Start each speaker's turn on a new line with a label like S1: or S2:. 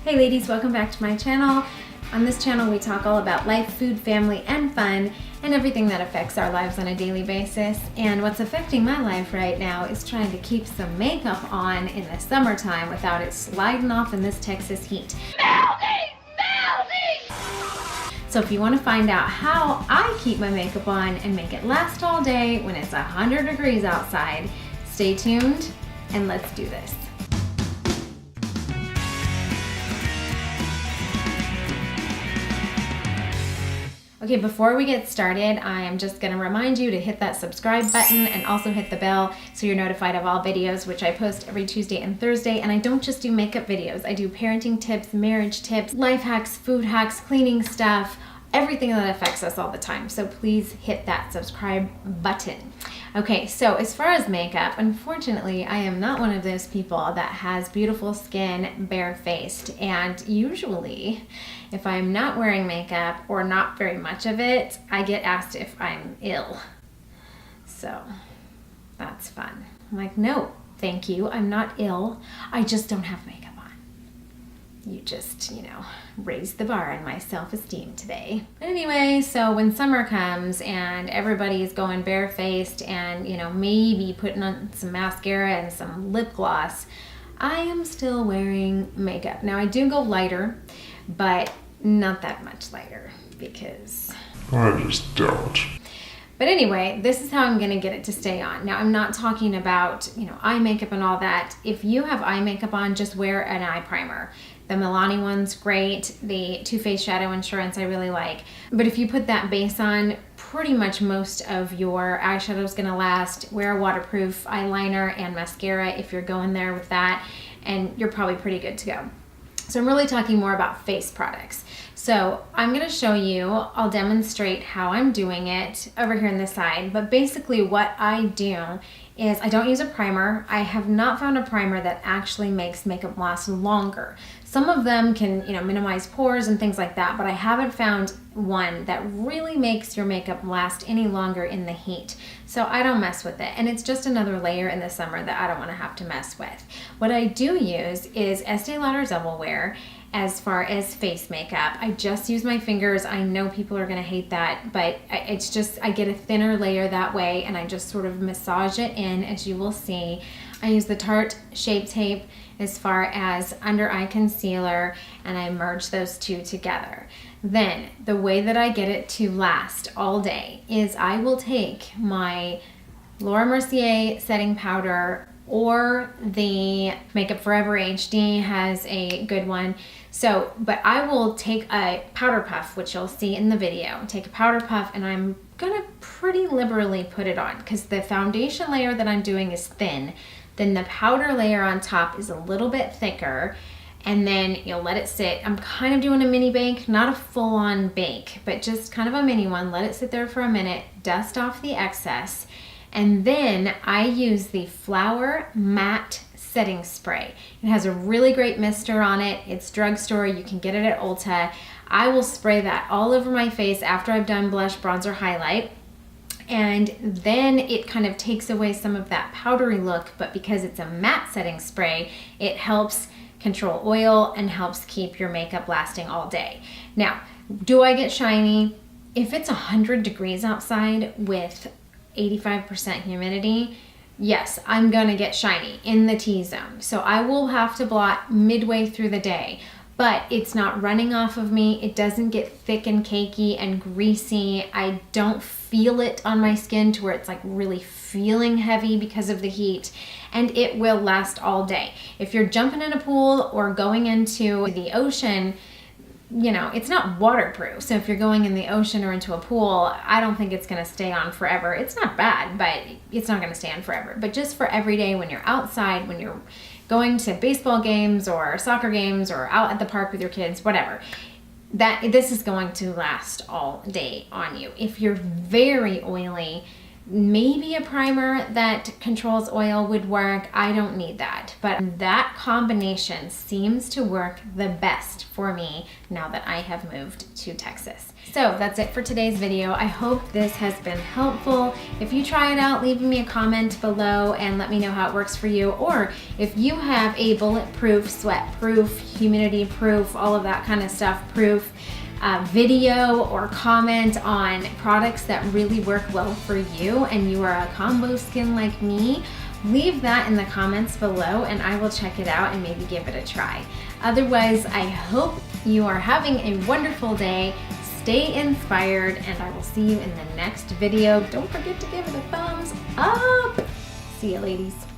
S1: Hey ladies, welcome back to my channel. On this channel we talk all about life, food, family, and fun, and everything that affects our lives on a daily basis. And what's affecting my life right now is trying to keep some makeup on in the summertime without it sliding off in this Texas heat. So if you want to find out how I keep my makeup on and make it last all day when it's 100 degrees outside, stay tuned and let's do this. Okay, before we get started, I am just gonna remind you to hit that subscribe button and also hit the bell so you're notified of all videos, which I post every Tuesday and Thursday. And I don't just do makeup videos. I do parenting tips, marriage tips, life hacks, food hacks, cleaning stuff, everything that affects us all the time. So please hit that subscribe button. Okay, so as far as makeup, unfortunately, I am not one of those people that has beautiful skin barefaced. And usually, if I'm not wearing makeup or not very much of it, I get asked if I'm ill. So that's fun. I'm like, no, thank you. I'm not ill. I just don't have makeup on. You just, raised the bar on my self-esteem today. But anyway, so when summer comes and everybody's going barefaced and, maybe putting on some mascara and some lip gloss, I am still wearing makeup. Now I do go lighter, but not that much lighter because
S2: I just don't.
S1: But anyway, this is how I'm gonna get it to stay on. Now, I'm not talking about, eye makeup and all that. If you have eye makeup on, just wear an eye primer. The Milani one's great. The Too Faced Shadow Insurance I really like. But if you put that base on, pretty much most of your eyeshadow's gonna last. Wear a waterproof eyeliner and mascara if you're going there with that, and you're probably pretty good to go. So I'm really talking more about face products. So I'm gonna show you, I'll demonstrate how I'm doing it over here on this side, but basically what I do is I don't use a primer. I have not found a primer that actually makes makeup last longer. Some of them can, minimize pores and things like that, but I haven't found one that really makes your makeup last any longer in the heat. So I don't mess with it. And it's just another layer in the summer that I don't wanna have to mess with. What I do use is Estee Lauder Double Wear as far as face makeup. I just use my fingers. I know people are gonna hate that, but it's just, I get a thinner layer that way and I just sort of massage it in, as you will see. I use the Tarte Shape Tape as far as under eye concealer, and I merge those two together. Then the way that I get it to last all day is I will take my Laura Mercier setting powder, or the Makeup Forever HD has a good one. So, but I will take a powder puff, which you'll see in the video. Take a powder puff and I'm gonna pretty liberally put it on because the foundation layer that I'm doing is thin. Then the powder layer on top is a little bit thicker, and then you'll let it sit. I'm kind of doing a mini bake, not a full-on bake, but just kind of a mini one. Let it sit there for a minute, dust off the excess, and then I use the Flower Matte Setting Spray. It has a really great mister on it. It's drugstore, you can get it at Ulta. I will spray that all over my face after I've done blush, bronzer, highlight. And then it kind of takes away some of that powdery look, but because it's a matte setting spray, it helps control oil and helps keep your makeup lasting all day. Now, do I get shiny? If it's 100 degrees outside with 85% humidity, yes, I'm gonna get shiny in the T-zone. So I will have to blot midway through the day, but it's not running off of me. It doesn't get thick and cakey and greasy. I don't feel it on my skin to where it's like really feeling heavy because of the heat, and it will last all day. If you're jumping in a pool or going into the ocean, it's not waterproof. So if you're going in the ocean or into a pool, I don't think it's gonna stay on forever. It's not bad, but it's not gonna stay on forever. But just for every day when you're outside, when you're going to baseball games or soccer games or out at the park with your kids, whatever, this is going to last all day on you. If you're very oily, Maybe a primer that controls oil would work. I don't need that. But that combination seems to work the best for me now that I have moved to Texas. So that's it for today's video. I hope this has been helpful. If you try it out, leave me a comment below and let me know how it works for you. Or if you have a bulletproof, sweat-proof, humidity-proof, all of that kind of stuff proof video or comment on products that really work well for you and you are a combo skin like me, leave that in the comments below and I will check it out and maybe give it a try. Otherwise, I hope you are having a wonderful day. Stay inspired and I will see you in the next video. Don't forget to give it a thumbs up. See you, ladies.